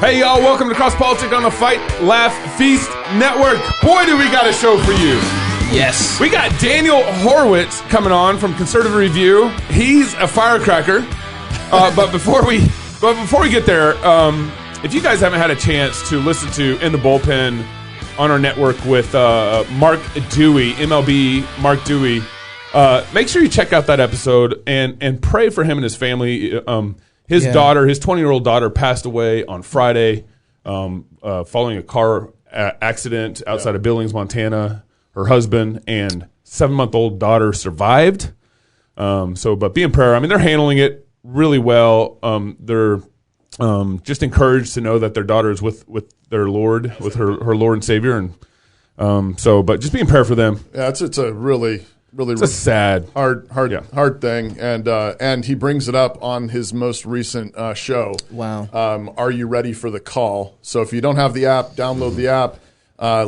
Hey, y'all, welcome to Cross Politics on the Fight, Laugh, Feast Network. Boy, do we got a show for you. Yes. We got Daniel Horowitz coming on from Conservative Review. He's a firecracker. But before we get there, if you guys haven't had a chance to listen to In the Bullpen on our network with Mark Dewey, MLB Mark Dewey, make sure you check out that episode and pray for him and his family. His daughter, his 20-year-old daughter, passed away on Friday following a car accident outside of Billings, Montana. Her husband and 7-month-old daughter survived. But be in prayer. I mean, they're handling it really well. They're just encouraged to know that their daughter is with their Lord, with her Lord and Savior. And but just be in prayer for them. Yeah, it's a really it's a sad, hard thing, and he brings it up on his most recent show. Wow. Are you ready for the call? So if you don't have the app, download the app.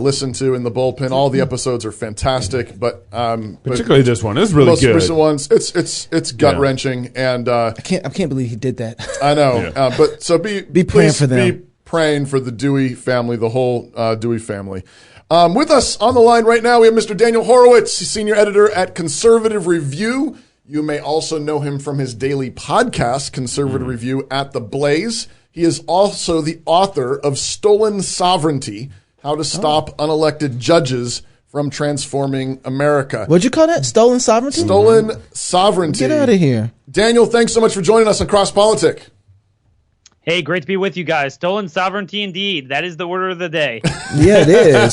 Listen to In the Bullpen. All the episodes are fantastic, but particularly this one is really most good. Most recent ones, it's gut wrenching, and I can't believe he did that. I know, but so be praying for them. Be praying for the Dewey family, the whole Dewey family. With us on the line right now, we have Mr. Daniel Horowitz, senior editor at Conservative Review. You may also know him from his daily podcast, Conservative Review at the Blaze. He is also the author of Stolen Sovereignty: How to Stop Unelected Judges from Transforming America. What'd you call that? Stolen Sovereignty? Stolen Sovereignty. Get out of here. Daniel, thanks so much for joining us on Cross Politic. Hey, great to be with you guys. Stolen sovereignty, indeed. That is the order of the day. Yeah, it is.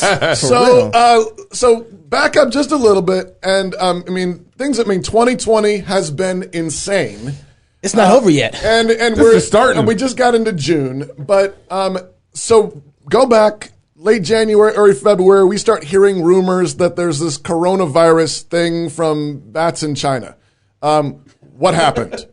So back up just a little bit, and 2020 has been insane. It's not over yet, and we're starting. And we just got into June, but so go back late January, early February. We start hearing rumors that there's this coronavirus thing from bats in China. What happened?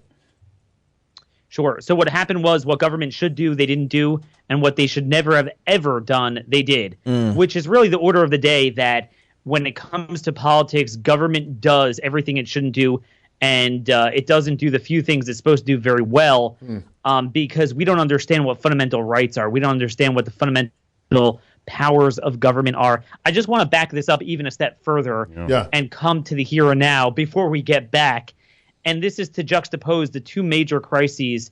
Sure. So what happened was what government should do, they didn't do, and what they should never have ever done, they did, which is really the order of the day that when it comes to politics, government does everything it shouldn't do, and it doesn't do the few things it's supposed to do very well because we don't understand what fundamental rights are. We don't understand what the fundamental powers of government are. I just want to back this up even a step further and come to the here and now before we get back. And this is to juxtapose the two major crises,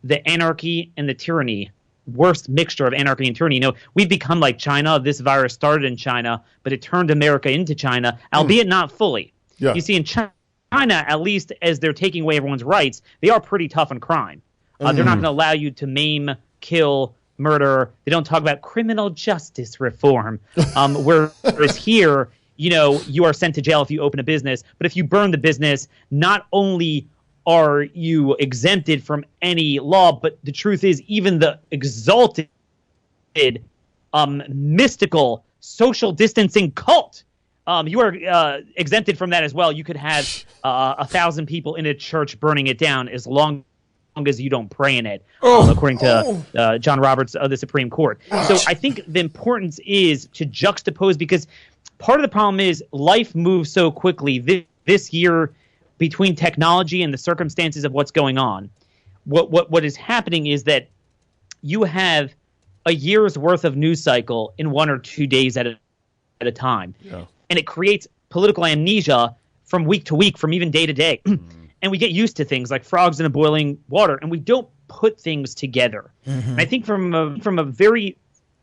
the anarchy and the tyranny, worst mixture of anarchy and tyranny. You know, we've become like China. This virus started in China, but it turned America into China, albeit not fully. Yeah. You see, in China, at least as they're taking away everyone's rights, they are pretty tough on crime. They're not going to allow you to maim, kill, murder. They don't talk about criminal justice reform. Whereas here, you know, you are sent to jail if you open a business. But if you burn the business, not only are you exempted from any law, but the truth is even the exalted, mystical social distancing cult, you are exempted from that as well. You could have 1,000 people in a church burning it down as long as you don't pray in it, according to John Roberts of the Supreme Court. So I think the importance is to juxtapose, because part of the problem is life moves so quickly this year between technology and the circumstances of what's going on. What is happening is that you have a year's worth of news cycle in 1 or 2 days at a time. Yeah. And it creates political amnesia from week to week, from even day to day. And we get used to things like frogs in a boiling water, and we don't put things together. And I think from a very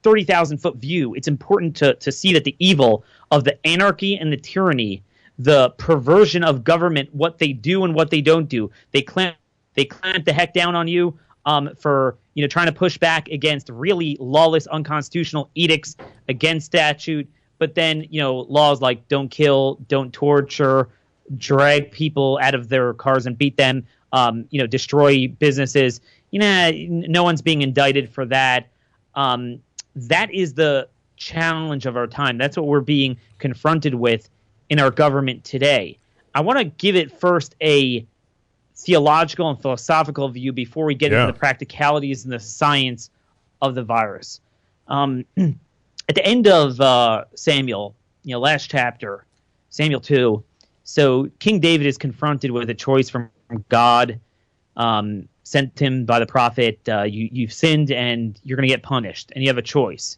30,000-foot view, it's important to see that the evil of the anarchy and the tyranny, the perversion of government, what they do and what they don't do, they clamp the heck down on you for trying to push back against really lawless, unconstitutional edicts against statute. But then laws like don't kill, don't torture, drag people out of their cars and beat them, destroy businesses. No one's being indicted for that. That is the challenge of our time. That's what we're being confronted with in our government today. I want to give it first a theological and philosophical view before we get into the practicalities and the science of the virus. At the end of Samuel, last chapter, Samuel 2, so King David is confronted with a choice from God. sent him by the prophet, you've sinned and you're going to get punished. And you have a choice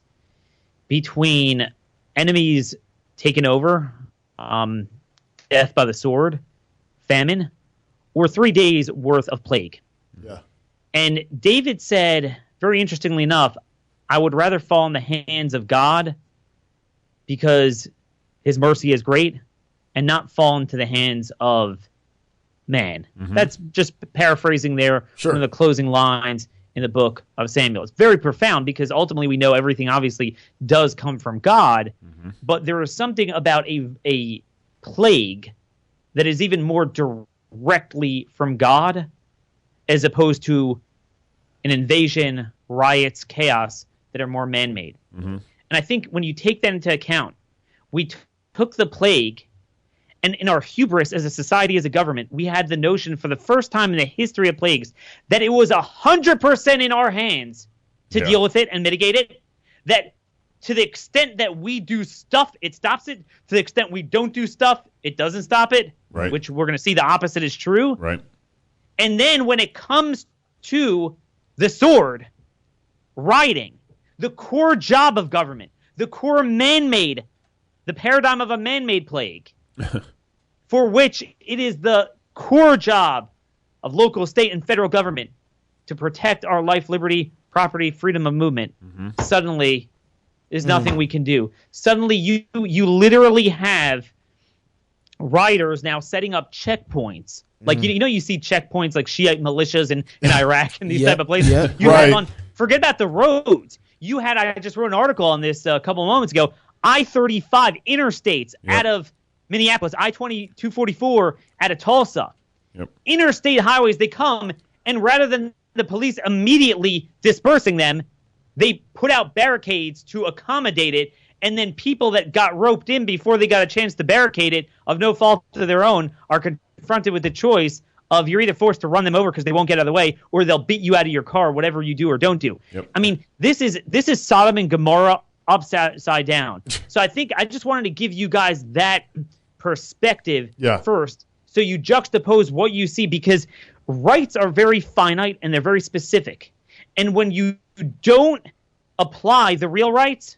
between enemies taken over, death by the sword, famine, or 3 days worth of plague. Yeah. And David said, very interestingly enough, I would rather fall in the hands of God because his mercy is great and not fall into the hands of man. That's just paraphrasing there Sure. one of the closing lines in the book of Samuel. It's very profound because ultimately we know everything obviously does come from God, but there is something about a plague that is even more directly from God as opposed to an invasion, riots, chaos that are more man-made. And I think when you take that into account, we took the plague, and in our hubris as a society, as a government, we had the notion for the first time in the history of plagues that it was 100% in our hands to deal with it and mitigate it, that to the extent that we do stuff, it stops it. To the extent we don't do stuff, it doesn't stop it, Right. which we're going to see the opposite is true. Right. And then when it comes to the sword, rioting, the core job of government, the core man-made, the paradigm of a man-made plague, for which it is the core job of local, state, and federal government to protect our life, liberty, property, freedom of movement, suddenly there's nothing we can do. Suddenly you literally have rioters now setting up checkpoints. Like, you see checkpoints like Shiite militias in Iraq and these type of places. Yep. You Right. have forget about the roads. I just wrote an article on this a couple of moments ago. I-35 interstates out of Minneapolis, I-20, 244 out of Tulsa. Yep. Interstate highways, they come, and rather than the police immediately dispersing them, they put out barricades to accommodate it, and then people that got roped in before they got a chance to barricade it, of no fault of their own, are confronted with the choice of you're either forced to run them over because they won't get out of the way, or they'll beat you out of your car, whatever you do or don't do. Yep. I mean, this is Sodom and Gomorrah upside down. So I think I just wanted to give you guys that perspective first, so you juxtapose what you see, because rights are very finite and they're very specific. And when you don't apply the real rights,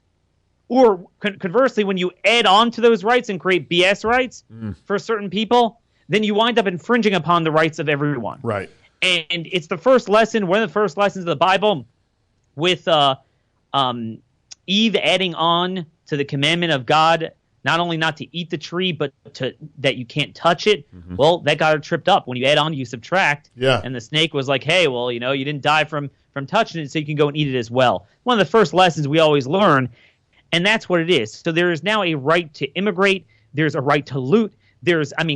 or conversely, when you add on to those rights and create BS rights for certain people, then you wind up infringing upon the rights of everyone. Right. And it's the first lesson, one of the first lessons of the Bible, with Eve adding on to the commandment of God, not only not to eat the tree, but that you can't touch it. Well, that got her tripped up. When you add on, you subtract. Yeah. And the snake was like, hey, well, you didn't die from touching it, so you can go and eat it as well. One of the first lessons we always learn, and that's what it is. So there is now a right to immigrate. There's a right to loot.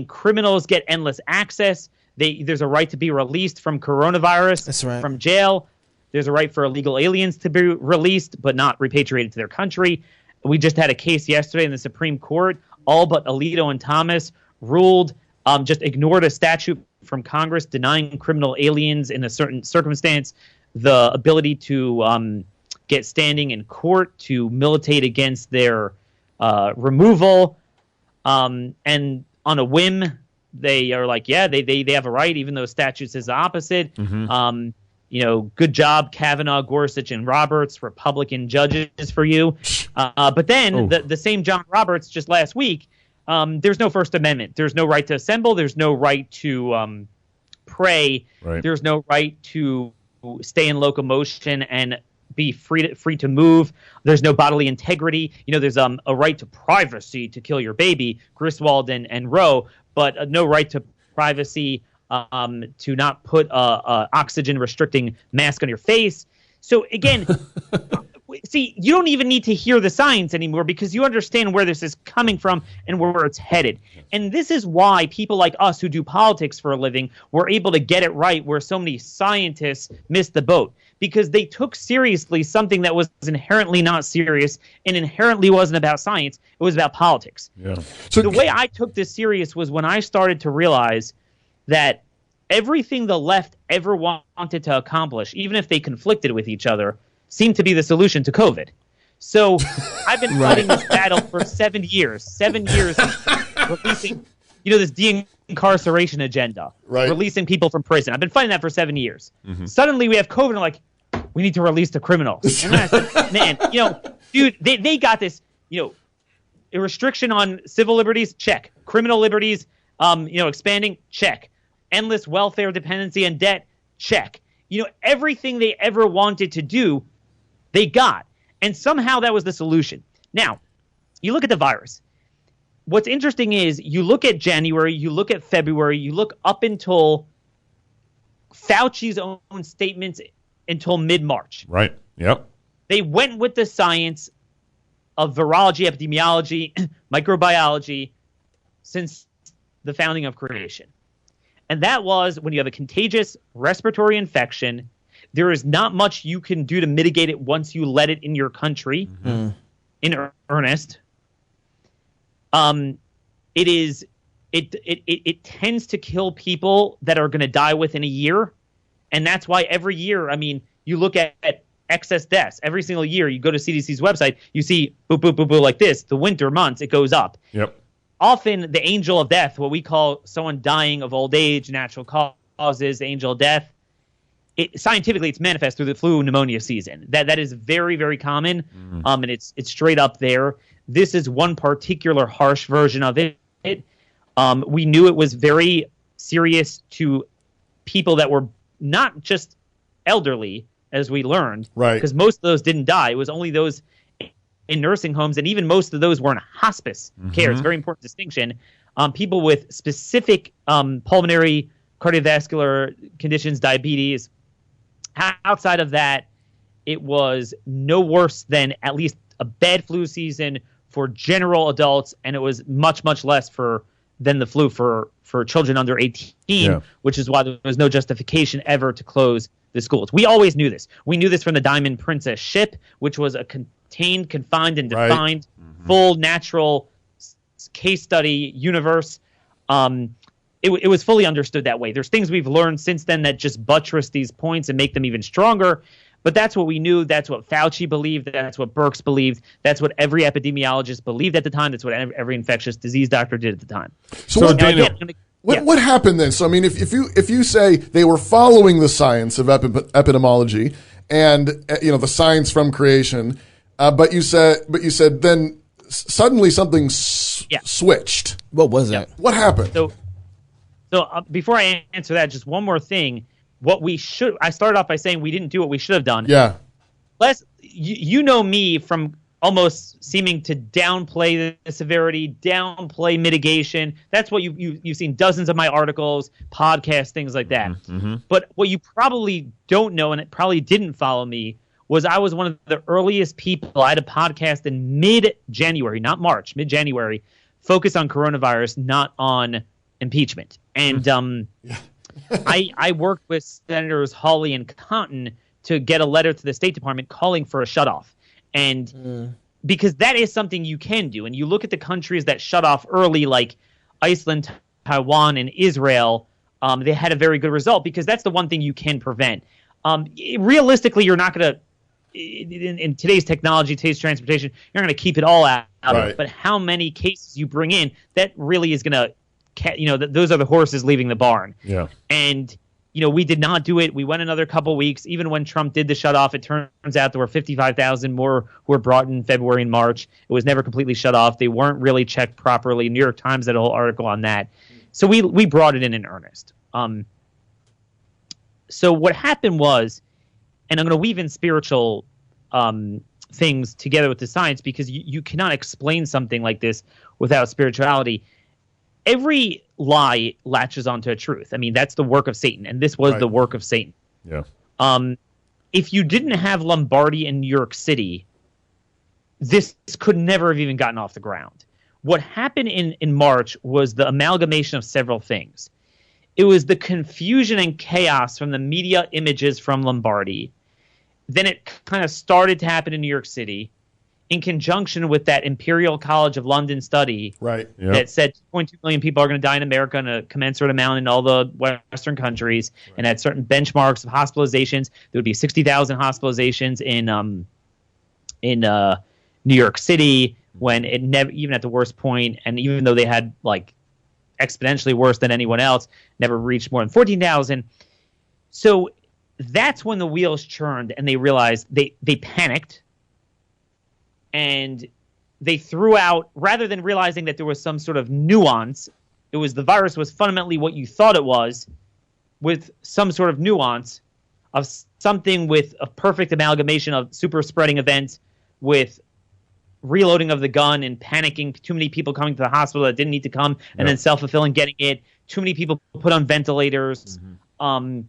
Criminals get endless access. There's a right to be released from coronavirus, That's right. from jail. There's a right for illegal aliens to be released, but not repatriated to their country. We just had a case yesterday in the Supreme Court. All but Alito and Thomas ruled, just ignored a statute from Congress denying criminal aliens in a certain circumstance the ability to get standing in court to militate against their removal. And on a whim, they are like, they have a right, even though statute says the opposite. Good job, Kavanaugh, Gorsuch, and Roberts, Republican judges for you. But then the same John Roberts just last week, there's no First Amendment. There's no right to assemble. There's no right to pray. Right. There's no right to stay in locomotion and be free to move. There's no bodily integrity. There's a right to privacy to kill your baby, Griswold and Roe, but no right to privacy to not put a oxygen restricting mask on your face. So again, see, you don't even need to hear the science anymore because you understand where this is coming from and where it's headed. And this is why people like us who do politics for a living were able to get it right where so many scientists missed the boat, because they took seriously something that was inherently not serious and inherently wasn't about science. It was about politics. Yeah. So the way I took this serious was when I started to realize that everything the left ever wanted to accomplish, even if they conflicted with each other, seemed to be the solution to COVID. So I've been fighting this battle for 7 years. 7 years releasing this de-incarceration agenda, Right. releasing people from prison. I've been fighting that for 7 years. Suddenly we have COVID, and like, we need to release the criminals. And I said, man, dude, they got this, a restriction on civil liberties, check. Criminal liberties, expanding, check. Endless welfare dependency and debt, check. Everything they ever wanted to do, they got. And somehow that was the solution. Now, you look at the virus. What's interesting is you look at January, you look at February, you look up until Fauci's own statements until mid-March. Right. Yep. They went with the science of virology, epidemiology, microbiology since the founding of creation. And that was when you have a contagious respiratory infection, there is not much you can do to mitigate it once you let it in your country in earnest. It tends to kill people that are going to die within a year. And that's why every year, you look at excess deaths. Every single year, you go to CDC's website, you see boop, boop, boop, boop like this. The winter months, it goes up. Yep. Often the angel of death, what we call someone dying of old age, natural causes, angel of death, scientifically it's manifest through the flu pneumonia season. That is very, very common, and it's straight up there. This is one particular harsh version of it. We knew it was very serious to people that were not just elderly, as we learned, right? Because most of those didn't die. It was only those in nursing homes, and even most of those were in hospice care. It's a very important distinction. People with specific pulmonary, cardiovascular conditions, diabetes. Outside of that, it was no worse than at least a bad flu season for general adults, and it was much, much less than the flu for children under 18, which is why there was no justification ever to close the schools. We always knew this. We knew this from the Diamond Princess ship, which was a contained, confined, and defined, full natural case study universe. It was fully understood that way. There's things we've learned since then that just buttress these points and make them even stronger. But that's what we knew. That's what Fauci believed. That's what Birx believed. That's what every epidemiologist believed at the time. That's what every infectious disease doctor did at the time. So Daniel, what happened then? So I mean, if you say they were following the science of epidemiology and the science from creation, but you said then suddenly something switched. What was that? What happened? So before I answer that, just one more thing. I started off by saying we didn't do what we should have done. Yeah. You know me from almost seeming to downplay the severity, downplay mitigation. That's what you've seen dozens of my articles, podcasts, things like that. But what you probably don't know, and it probably didn't follow me, was I was one of the earliest people. I had a podcast in mid-January, not March, mid-January, focused on coronavirus, not on impeachment. And I worked with Senators Hawley and Cotton to get a letter to the State Department calling for a shutoff. And because that is something you can do. And you look at the countries that shut off early, like Iceland, Taiwan, and Israel, they had a very good result because that's the one thing you can prevent. Realistically, you're not going to, in today's technology, today's transportation, you're going to keep it all out. Right. But how many cases you bring in, that really is going to, those are the horses leaving the barn. Yeah. And, we did not do it. We went another couple weeks. Even when Trump did the shut off, it turns out there were 55,000 more who were brought in February and March. It was never completely shut off. They weren't really checked properly. New York Times had a whole article on that. So we brought it in earnest. So what happened was, and I'm going to weave in spiritual things together with the science because you cannot explain something like this without spirituality. Every lie latches onto a truth. I mean, that's the work of Satan, and this was the work of Satan. Yeah. If you didn't have Lombardy in New York City, this could never have even gotten off the ground. What happened in March was the amalgamation of several things. It was the confusion and chaos from the media images from Lombardy. Then it kind of started to happen in New York City in conjunction with that Imperial College of London study that said 2.2 million people are going to die in America and a commensurate amount in all the Western countries, and had certain benchmarks of hospitalizations. There would be 60,000 hospitalizations in New York City when it never, even at the worst point, and even though they had like exponentially worse than anyone else, never reached more than 14,000. So that's when the wheels churned and they realized they panicked and they threw out, rather than realizing that there was some sort of nuance, it was the virus was fundamentally what you thought it was, with some sort of nuance of something with a perfect amalgamation of super spreading events with reloading of the gun and panicking, too many people coming to the hospital that didn't need to come, and then self-fulfilling getting it, too many people put on ventilators. There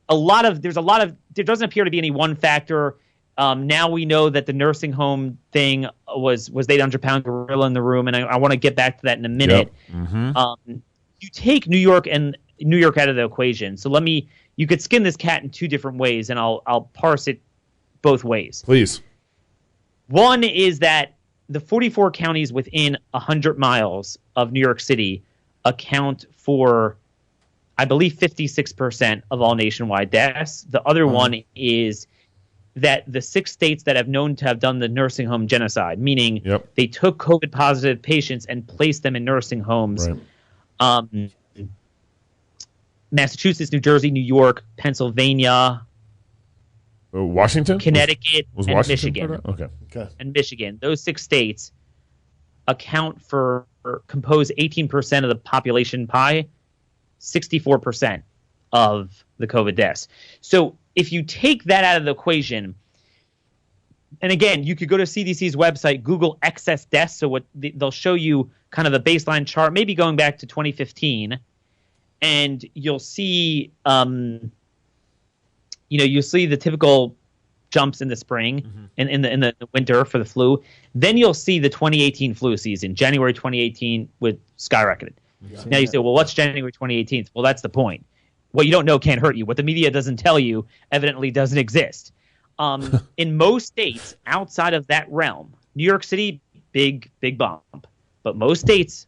doesn't appear to be any one factor. Now we know that the nursing home thing was the 800-pound gorilla in the room, and I want to get back to that in a minute. You take New York out of the equation. So you could skin this cat in two different ways, and I'll parse it both ways. Please. One is that the 44 counties within 100 miles of New York City account for, I believe, 56% of all nationwide deaths. The other one is that the 6 states that have known to have done the nursing home genocide, meaning they took COVID-positive patients and placed them in nursing homes. Right. Massachusetts, New Jersey, New York, Pennsylvania, Washington, Connecticut, was and Washington Michigan. Okay. And Michigan. Those 6 states compose 18% of the population pie, 64% of the COVID deaths. So if you take that out of the equation, and again, you could go to CDC's website, Google excess deaths. So they'll show you kind of the baseline chart, maybe going back to 2015, and you'll see, you'll see the typical jumps in the spring and in the winter for the flu. Then you'll see the 2018 flu season, January 2018, with skyrocketed. Now you say, well, what's January 2018? Well, that's the point. What you don't know can't hurt you. What the media doesn't tell you evidently doesn't exist. In most states outside of that realm, New York City, big bump. But most states,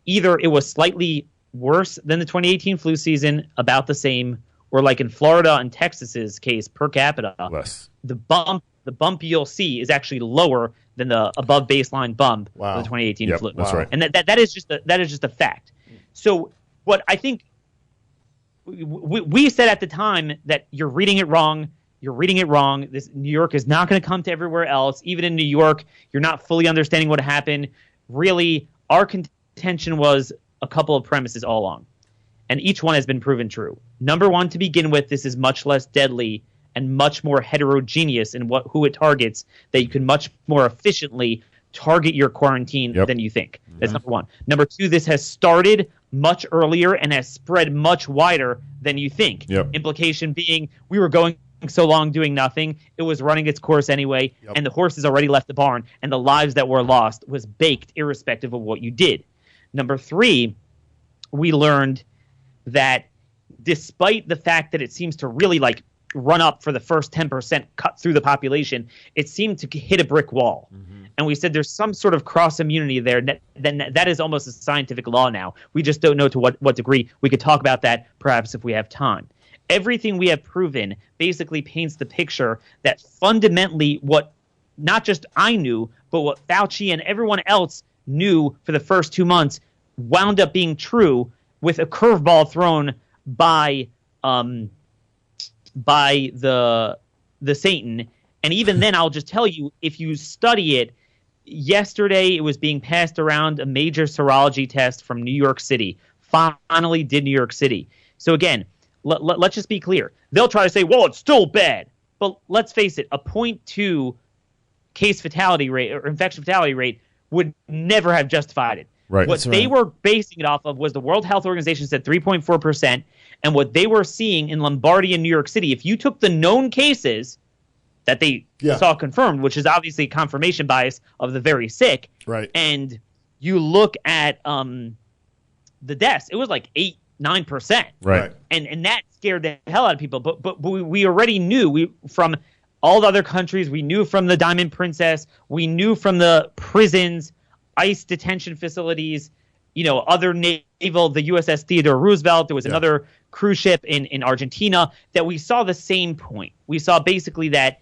either it was slightly worse than the 2018 flu season, about the same, or like in Florida and Texas's case per capita, less. The bump you'll see is actually lower than the above baseline bump of the 2018 flu. That's right. And that is just a fact. So what I think we said at the time that you're reading it wrong. You're reading it wrong. This New York is not going to come to everywhere else. Even in New York, you're not fully understanding what happened. Really, our contention was a couple of premises all along, and each one has been proven true. Number one, to begin with, this is much less deadly and much more heterogeneous in who it targets, that you can much more efficiently target your quarantine than you think. That's number one. Number two, this has started much earlier and has spread much wider than you think. Implication being, we were going so long doing nothing, it was running its course anyway, and the horse has already left the barn, and the lives that were lost was baked irrespective of what you did. Number three, we learned that despite the fact that it seems to really run up for the first 10% cut through the population, it seemed to hit a brick wall. And we said there's some sort of cross immunity there. That is almost a scientific law now. We just don't know to what degree. We could talk about that perhaps if we have time. Everything we have proven basically paints the picture that fundamentally what not just I knew, but what Fauci and everyone else knew for the first 2 months wound up being true, with a curveball thrown by the Satan. And even then, I'll just tell you, if you study it, yesterday it was being passed around a major serology test from New York City. Finally did New York City. So again, let's just be clear. They'll try to say, well, it's still bad. But let's face it, a 0.2 case fatality rate or infection fatality rate would never have justified it. Right. What they were basing it off of was the World Health Organization said 3.4%, and what they were seeing in Lombardy and New York City, if you took the known cases that they saw confirmed, which is obviously confirmation bias of the very sick, right, and you look at the deaths, it was like 8-9%. Right. And that scared the hell out of people. But we already knew from all the other countries, we knew from the Diamond Princess, we knew from the prisons, ICE detention facilities, other naval, the USS Theodore Roosevelt, there was another cruise ship in Argentina, that we saw the same point. We saw basically that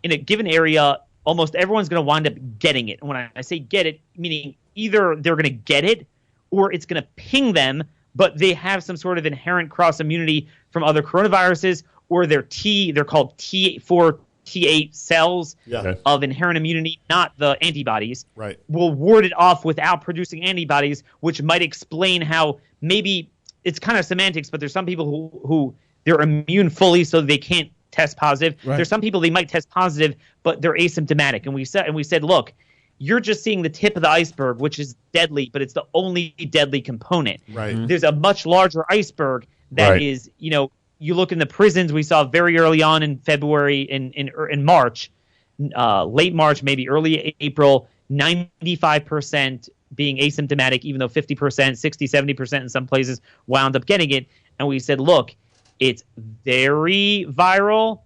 in a given area, almost everyone's going to wind up getting it. And when I say get it, meaning either they're going to get it or it's going to ping them, but they have some sort of inherent cross immunity from other coronaviruses, or they're called T4, T8 cells of inherent immunity, not the antibodies, will ward it off without producing antibodies, which might explain how maybe it's kind of semantics, but there's some people who they're immune fully so they can't test positive. There's some people they might test positive, but they're asymptomatic. And we said, look, you're just seeing the tip of the iceberg, which is deadly, but it's the only deadly component. There's a much larger iceberg that is, you look in the prisons, we saw very early on in February, in March, late March, maybe early April, 95% being asymptomatic, even though 50%, 60, 70% in some places wound up getting it. And we said, look, it's very viral,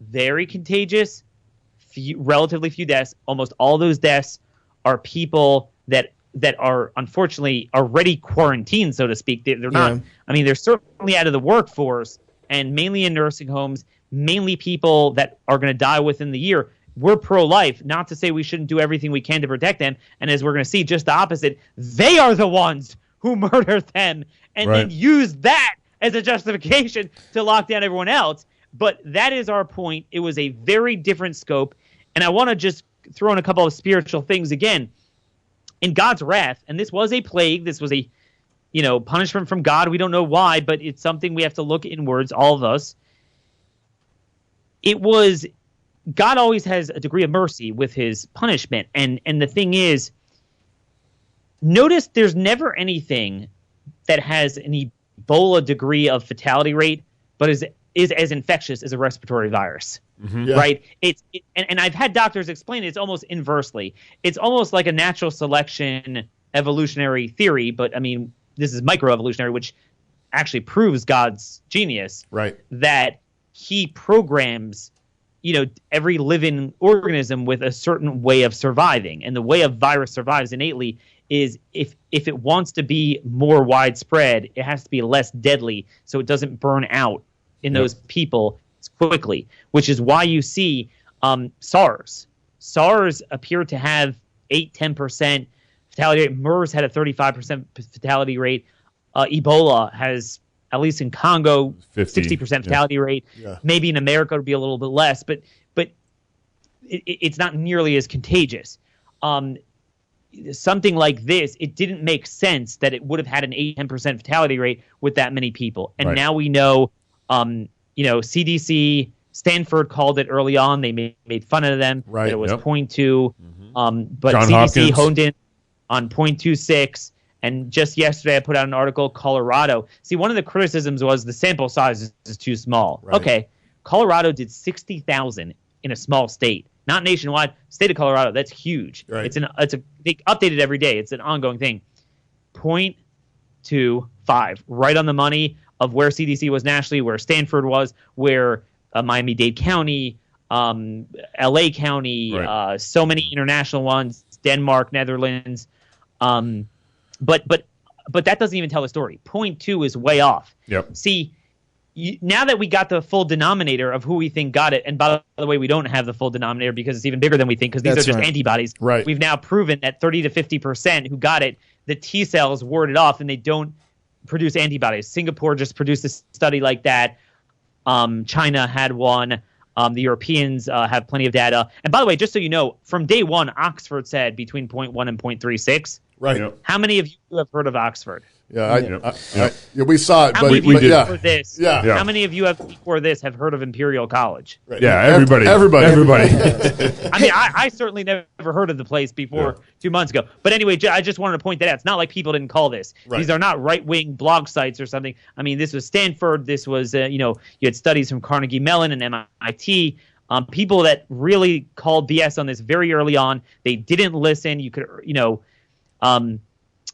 very contagious, relatively few deaths. Almost all those deaths are people that are unfortunately already quarantined, so to speak. They're not. I mean, they're certainly out of the workforce and mainly in nursing homes, mainly people that are going to die within the year. We're pro-life, not to say we shouldn't do everything we can to protect them. And as we're going to see, just the opposite. They are the ones who murder them and then use that as a justification to lock down everyone else. But that is our point. It was a very different scope. And I want to just throw in a couple of spiritual things again. In God's wrath, and this was a plague, this was a punishment from God. We don't know why, but it's something we have to look inwards, all of us. It was, God always has a degree of mercy with his punishment. And the thing is, notice there's never anything that has an Ebola degree of fatality rate, but is as infectious as a respiratory virus. Right? And I've had doctors explain it's almost inversely. It's almost like a natural selection evolutionary theory, but I mean, this is microevolutionary, which actually proves God's genius. That he programs, every living organism with a certain way of surviving. And the way a virus survives innately is if it wants to be more widespread, it has to be less deadly so it doesn't burn out in those people quickly, which is why you see SARS. SARS appeared to have 8-10% fatality rate. MERS had a 35% fatality rate. Ebola has, at least in Congo, 60% fatality rate. Maybe in America it would be a little bit less, but it's not nearly as contagious. Something like this, it didn't make sense that it would have had an 8-10% fatality rate with that many people. And now we know, CDC, Stanford called it early on. They made fun of them. That it was 0.2. But John CDC Hopkins honed in on 0.26. And just yesterday I put out an article, Colorado. See, one of the criticisms was the sample size is too small. Okay, Colorado did 60,000 in a small state. Not nationwide. State of Colorado, that's huge. They update it every day. It's an ongoing thing. 0.25, right on the money of where CDC was nationally, where Stanford was, where Miami-Dade County, LA County, so many international ones, Denmark, Netherlands. But that doesn't even tell the story. 0.2 is way off. See, now that we got the full denominator of who we think got it, and by the way, we don't have the full denominator because it's even bigger than we think because these are just antibodies. We've now proven that 30 to 50% who got it, the T cells ward it off and they don't produce antibodies. Singapore just produced a study like that. China had one. The Europeans have plenty of data. And by the way, just so you know, from day one, Oxford said between 0.1 and 0.36. How many of you have heard of Oxford? We saw it, we did. For this, how many of you before this have heard of Imperial College? Everybody. I mean, I certainly never heard of the place before 2 months ago. But anyway, I just wanted to point that out. It's not like people didn't call this. These are not right-wing blog sites or something. I mean, this was Stanford. This was, you had studies from Carnegie Mellon and MIT. People that really called BS on this very early on. They didn't listen. You could,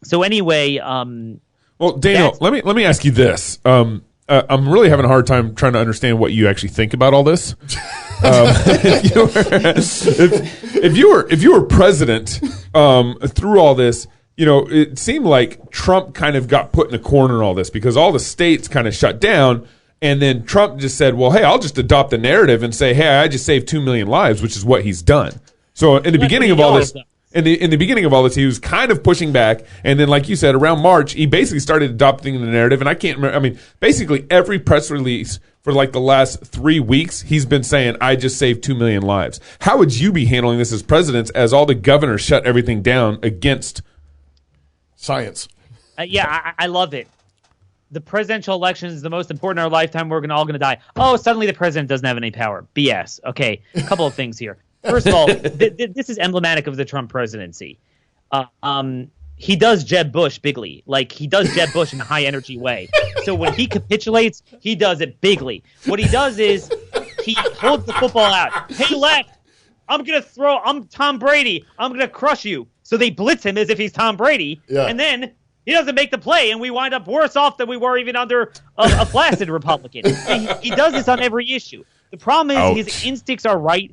so anyway. Well, Daniel, let me ask you this. I'm really having a hard time trying to understand what you actually think about all this. If you were president through all this, it seemed like Trump kind of got put in a corner in all this because all the states kind of shut down, and then Trump just said, "Well, hey, I'll just adopt the narrative and say, hey, I just saved 2 million lives," which is what he's done. So in the beginning of all this. In the beginning of all this, he was kind of pushing back, and then, like you said, around March, he basically started adopting the narrative. And I can't remember. I mean, basically every press release for like the last 3 weeks, he's been saying, "I just saved 2 million lives." How would you be handling this as president, as all the governors shut everything down against science? I love it. The presidential election is the most important in our lifetime. We're all going to die. Oh, suddenly the president doesn't have any power. BS. Okay, a couple of things here. First of all, this is emblematic of the Trump presidency. He does Jeb Bush bigly. Like, he does Jeb Bush in a high-energy way. So when he capitulates, he does it bigly. What he does is he holds the football out. Hey, left, I'm Tom Brady. I'm going to crush you. So they blitz him as if he's Tom Brady. Yeah. And then he doesn't make the play, and we wind up worse off than we were even under a flaccid Republican. He does this on every issue. The problem is his instincts are right.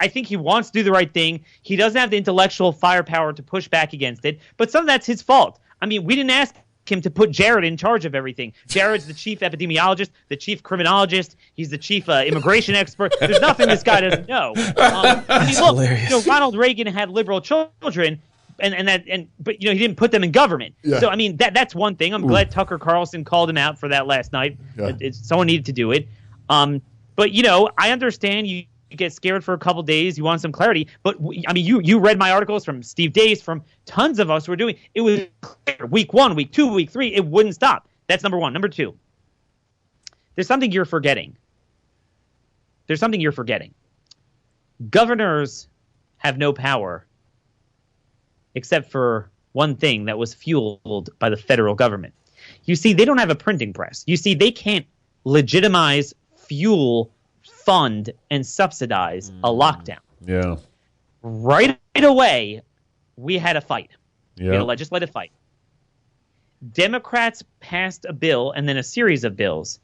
I think he wants to do the right thing. He doesn't have the intellectual firepower to push back against it, but some of that's his fault. I mean, we didn't ask him to put Jared in charge of everything. Jared's the chief epidemiologist, the chief criminologist. He's the chief immigration expert. There's nothing this guy doesn't know. Look, Ronald Reagan had liberal children, but he didn't put them in government. Yeah. So I mean, that's one thing. I'm glad Tucker Carlson called him out for that last night. Yeah. Someone needed to do it. But I understand you get scared for a couple days. You want some clarity. But, you read my articles from Steve Deace, from tons of us who were doing it. It was clear. Week 1, week 2, week 3, it wouldn't stop. That's number one. Number two, there's something you're forgetting. Governors have no power except for one thing that was fueled by the federal government. You see, they don't have a printing press. You see, they can't legitimize, fuel, fund, and subsidize a lockdown. Yeah. Right away, we had a fight. Yeah. We had a legislative fight. Democrats passed a bill and then a series of bills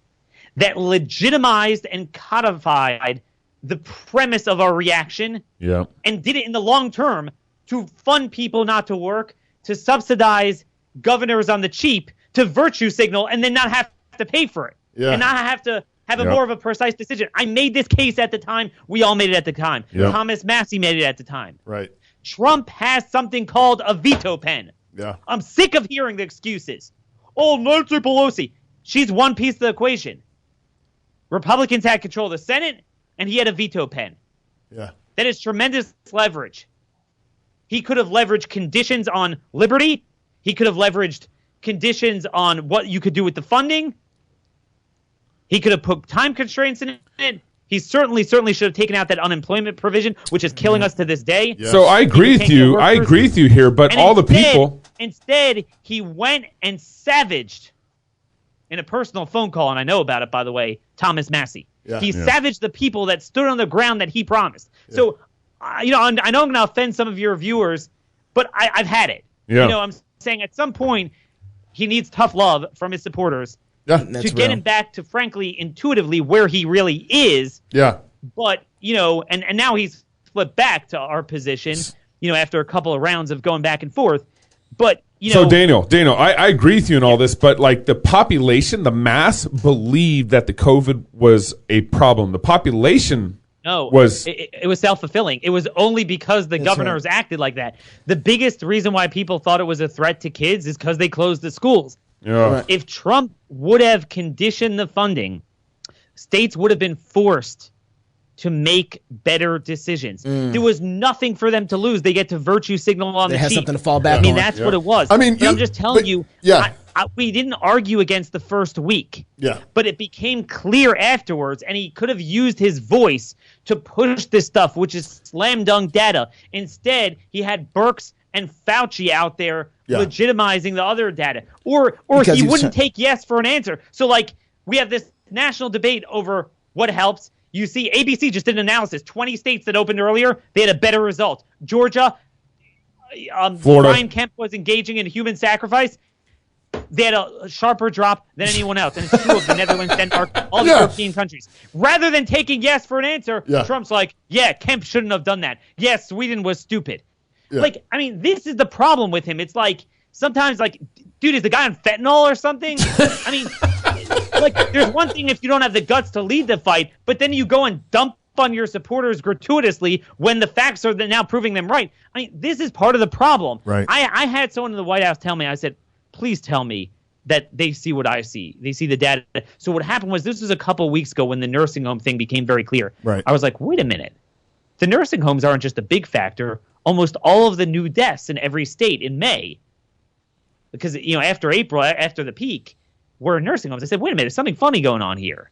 that legitimized and codified the premise of our reaction and did it in the long term to fund people not to work, to subsidize governors on the cheap, to virtue signal, and then not have to pay for it. Yeah. And not have to have a more of a precise decision. I made this case at the time. We all made it at the time. Yep. Thomas Massey made it at the time. Right. Trump has something called a veto pen. Yeah. I'm sick of hearing the excuses. Oh, Nancy Pelosi. She's one piece of the equation. Republicans had control of the Senate, and he had a veto pen. Yeah. That is tremendous leverage. He could have leveraged conditions on liberty. He could have leveraged conditions on what you could do with the funding. He could have put time constraints in it. He certainly should have taken out that unemployment provision, which is killing us to this day. Yes. So I agree with you. I agree with you here, but all the people. Instead, he went and savaged, in a personal phone call, and I know about it, by the way, Thomas Massey. Yeah. He savaged the people that stood on the ground that he promised. Yeah. So, I know I'm going to offend some of your viewers, but I've had it. Yeah. I'm saying at some point he needs tough love from his supporters. Yeah, to get him back to, frankly, intuitively where he really is. Yeah. But, and now he's flipped back to our position, after a couple of rounds of going back and forth. But, So, Daniel, I agree with you in all this, but, like, the population, the mass, believed that the COVID was a problem. The population was... It was self-fulfilling. It was only because the governors acted like that. The biggest reason why people thought it was a threat to kids is because they closed the schools. Yeah. If Trump would have conditioned the funding, states would have been forced to make better decisions. There was nothing for them to lose. They get to virtue signal on the cheap. They had something to fall back on. I mean, that's what it was. I mean, I'm just telling you, we didn't argue against the first week. Yeah. But it became clear afterwards, and he could have used his voice to push this stuff, which is slam dunk data. Instead, he had Birx and Fauci out there legitimizing the other data. Or he wouldn't take yes for an answer. So, we have this national debate over what helps. You see, ABC just did an analysis. 20 states that opened earlier, they had a better result. Georgia, Florida. Brian Kemp was engaging in human sacrifice. They had a sharper drop than anyone else. And it's true of the Netherlands, Denmark, all the European countries. Rather than taking yes for an answer, Trump's like, Kemp shouldn't have done that. Yes, Sweden was stupid. Yeah. This is the problem with him. It's sometimes dude, is the guy on fentanyl or something? I mean, there's one thing if you don't have the guts to lead the fight, but then you go and dump on your supporters gratuitously when the facts are now proving them right. I mean, this is part of the problem. Right. I had someone in the White House tell me, I said, please tell me that they see what I see. They see the data. So what happened was, this was a couple weeks ago when the nursing home thing became very clear. Right. I was like, wait a minute. The nursing homes aren't just a big factor. Almost all of the new deaths in every state in May, because, after April, after the peak, were in nursing homes. I said, wait a minute, there's something funny going on here.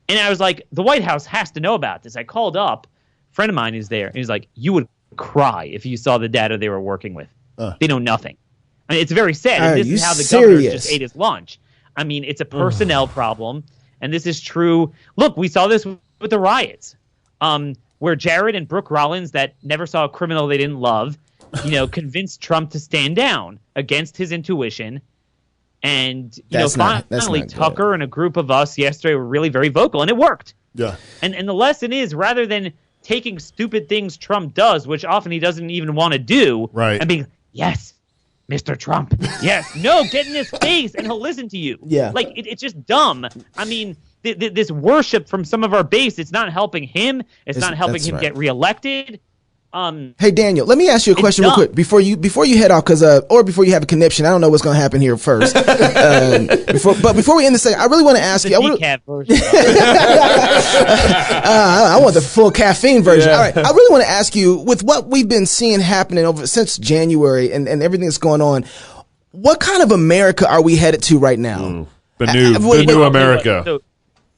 And I was like, the White House has to know about this. I called up, a friend of mine is there, and he's like, you would cry if you saw the data they were working with. They know nothing. I mean, it's very sad. And this is how the governor just ate his lunch. I mean, it's a personnel problem, and this is true. Look, we saw this with the riots, where Jared and Brooke Rollins, that never saw a criminal they didn't love, convinced Trump to stand down against his intuition. And finally, Tucker and a group of us yesterday were really very vocal, and it worked. Yeah. And the lesson is, rather than taking stupid things Trump does, which often he doesn't even want to do, right, and being, yes, Mr. Trump, yes, no, get in his face, and he'll listen to you. Yeah. Like, it's just dumb. I mean, this worship from some of our base, it's not helping him. It's not helping him get reelected. Hey Daniel, let me ask you a question real quick before you head off, or before you have a conniption. I don't know what's going to happen here first. Before we end the segment, I really want to ask you. I want the full caffeine version. Yeah. All right, I really want to ask you, with what we've been seeing happening since January and everything that's going on, what kind of America are we headed to right now? The new America.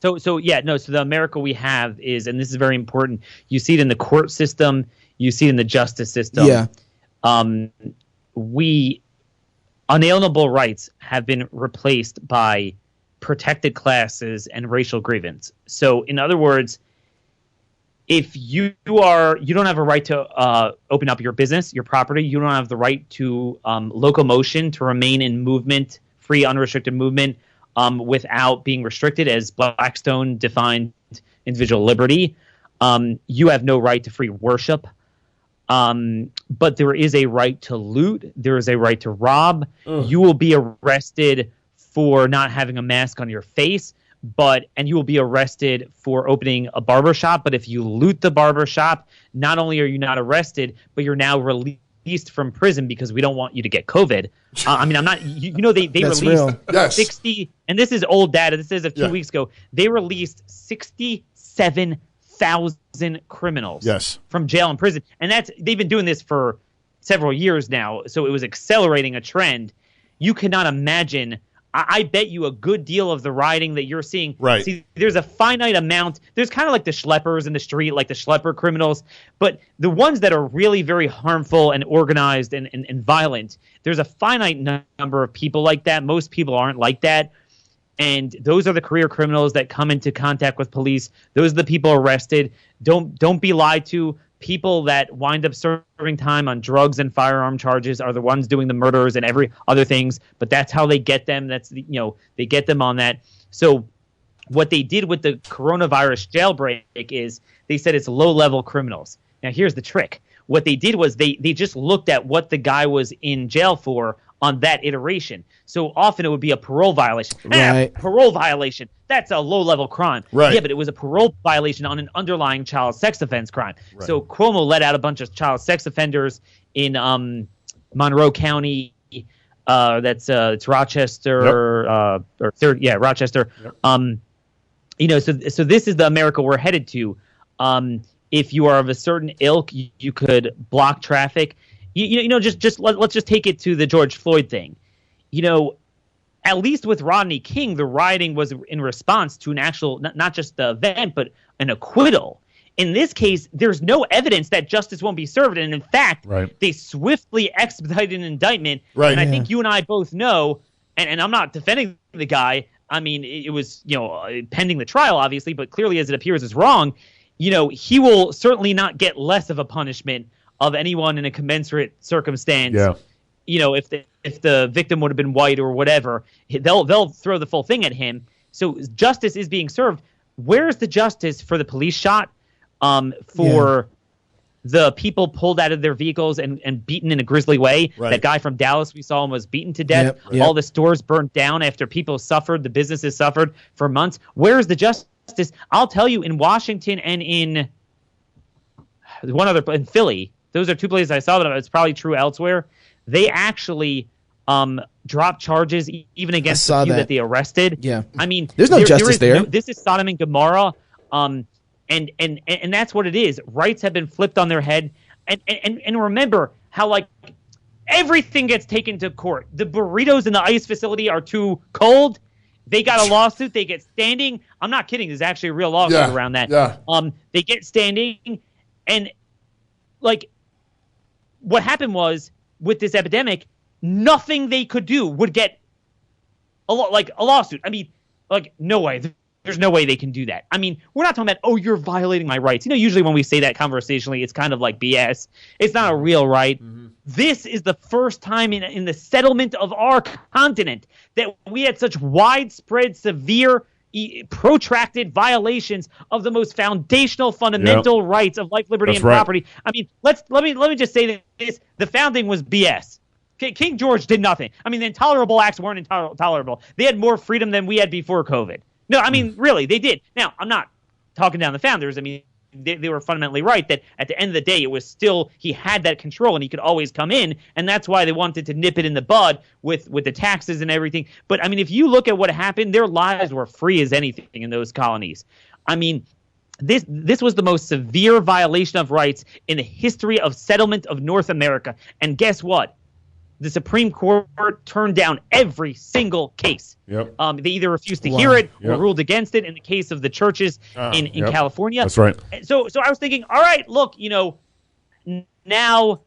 So the America we have is, and this is very important, you see it in the court system, you see it in the justice system. Yeah. Unalienable rights have been replaced by protected classes and racial grievance. So, in other words, if you don't have a right to open up your business, your property, you don't have the right to locomotion, to remain in movement, free, unrestricted movement, without being restricted, as Blackstone defined individual liberty. You have no right to free worship. But there is a right to loot. There is a right to rob. You will be arrested for not having a mask on your face, and you will be arrested for opening a barbershop. But if you loot the barbershop, not only are you not arrested, but you're now released from prison because we don't want you to get COVID. I mean, I'm not, they released 60, and this is old data. This is of 2 weeks ago. They released 67,000 criminals from jail and prison. And they've been doing this for several years now. So it was accelerating a trend. You cannot imagine. I bet you a good deal of the rioting that you're seeing. Right. See, there's a finite amount. There's kind of like the schleppers in the street, like the schlepper criminals. But the ones that are really very harmful and organized and violent, there's a finite number of people like that. Most people aren't like that. And those are the career criminals that come into contact with police. Those are the people arrested. Don't be lied to. People that wind up serving time on drugs and firearm charges are the ones doing the murders and every other things. But that's how they get them. They get them on that. So what they did with the coronavirus jailbreak is they said it's low-level criminals. Now, here's the trick. What they did was they just looked at what the guy was in jail for on that iteration. So often it would be a parole violation. Right. Parole violation. That's a low-level crime. Right. Yeah, but it was a parole violation on an underlying child sex offense crime. Right. So Cuomo let out a bunch of child sex offenders in Monroe County. It's Rochester. Rochester. Yep. So this is the America we're headed to. If you are of a certain ilk, you could block traffic. Let's just take it to the George Floyd thing. At least with Rodney King, the rioting was in response to an actual, not just the event, but an acquittal. In this case, there's no evidence that justice won't be served. And in fact, they swiftly expedited an indictment. Right. And I think you and I both know, and I'm not defending the guy. I mean, it was, pending the trial, obviously, but clearly as it appears is wrong. He will certainly not get less of a punishment of anyone in a commensurate circumstance. Yeah. If the victim would have been white or whatever, they'll throw the full thing at him. So justice is being served. Where's the justice for the police shot? For the people pulled out of their vehicles and beaten in a grisly way. Right. That guy from Dallas we saw him was beaten to death. Yep. All the stores burnt down after people suffered. The businesses suffered for months. Where's the justice I'll tell you, in Washington and in in Philly, those are two places I saw that. It's probably true elsewhere. They actually dropped charges even against the few that they arrested. Yeah, I mean, there's no justice there. This is Sodom and Gomorrah, and that's what it is. Rights have been flipped on their head, and remember how like everything gets taken to court. The burritos in the ICE facility are too cold. They got a lawsuit. They get standing. I'm not kidding. There's actually a real lawsuit around that. Yeah. They get standing, and like what happened was with this epidemic, nothing they could do would get a lawsuit. I mean, like no way. There's no way they can do that. I mean, we're not talking about, oh, you're violating my rights. You know, usually when we say that conversationally, it's kind of like BS. It's not a real right. Mm-hmm. This is the first time in the settlement of our continent that we had such widespread, severe, protracted violations of the most foundational, fundamental rights of life, liberty, and property. I mean, let me just say this: the founding was BS. King George did nothing. I mean, the intolerable acts weren't intolerable. They had more freedom than we had before COVID. No, I mean, really, they did. Now, I'm not talking down the founders. I mean, they were fundamentally right that at the end of the day, it was still, he had that control and he could always come in. And that's why they wanted to nip it in the bud with the taxes and everything. But I mean, if you look at what happened, their lives were free as anything in those colonies. I mean, this was the most severe violation of rights in the history of settlement of North America. And guess what? The Supreme Court turned down every single case. Yep. They either refused to hear it or ruled against it in the case of the churches in California. That's right. So I was thinking, all right, look, now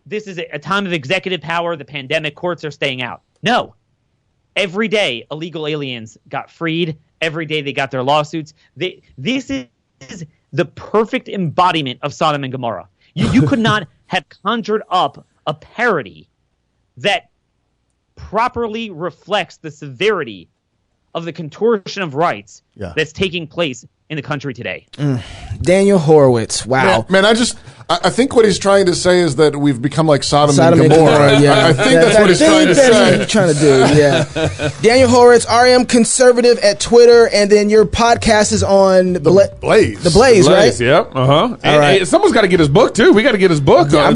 this is a time of executive power. The pandemic, courts are staying out. No. Every day, illegal aliens got freed. Every day they got their lawsuits. This is the perfect embodiment of Sodom and Gomorrah. You could not have conjured up a parody that properly reflects the severity of the contortion of rights that's taking place in the country today. Daniel Horowitz, wow. Man, I think what he's trying to say is that we've become like Sodom and Gomorrah. Yeah. I think that's what he's trying to say. He's trying to do, yeah. Daniel Horowitz, RM Conservative at Twitter, and then your podcast is on The Blaze. The Blaze, right? Yep. All right. Someone's got to get his book too. We got to get his book on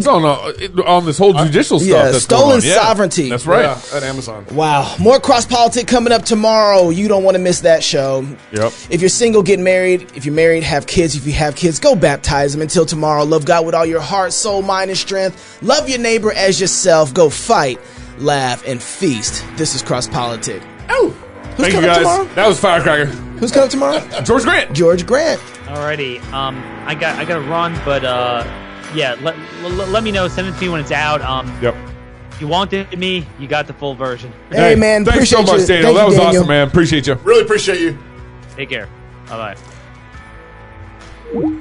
this whole judicial stuff. Yeah, that's Stolen going on. Sovereignty. That's right. Yeah, at Amazon. Wow. More Cross Politic coming up tomorrow. You don't want to miss that show. Yep. If you're single, get married. If you're married, have kids. If you have kids, go baptize them. Until tomorrow, love God with all your heart, soul, mind, and strength. Love your neighbor as yourself. Go fight, laugh, and feast. This is Cross Politic. Oh, thank you guys. Tomorrow? That was Firecracker. Who's coming tomorrow? George Grant. George Grant. Alrighty. I got to run, but yeah. Let me know. Send it to me when it's out. Yep. If you wanted me, you got the full version. Hey man, thanks appreciate so much, you. Daniel. That was awesome, man. Appreciate you. Really appreciate you. Take care. Bye bye.